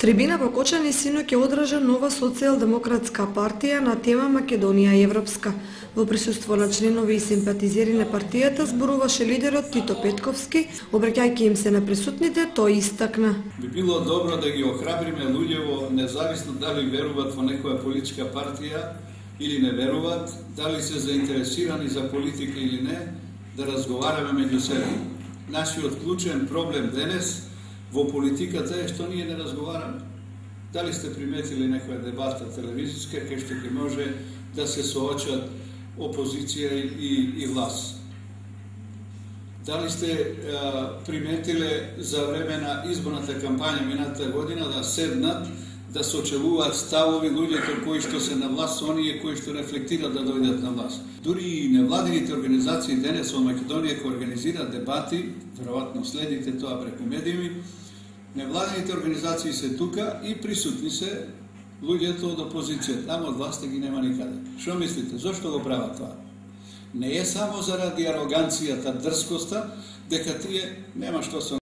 Трибина во Кочани синоќ ќе одржа нова социјалдемократска партија на тема Македонија европска. Во присуство на членови и симпатизери на партијата зборуваше лидерот Тито Петковски, обраќајќи им се на присутните, тој истакна. Би било добро да ги охрабриме луѓето, независно дали веруват во некоја политичка партија или не веруват, дали се заинтересирани за политика или не, да разговараме меѓу себе. Нашиот клучен проблем денес во политиката е што ние не разговараме. Дали сте приметили некоја дебата телевизиска кај што ќе може да се соочат опозиција и власт? Дали сте приметиле за време на изборната кампања минатата година да седнат, да сочелуваат ставови луѓето кои што се на власт со оние кои што рефлектираат да дојдат на власт? Дури и невладините организации денес во Македонија кои организираат дебати, веројатно следите тоа преку медиуми, невладините организации се тука и присутни се луѓето од опозицијата, ама од власта ги нема никаде. Што мислите, зошто го прават тоа? Не е само заради ароганцијата, дрскоста, дека тие нема што се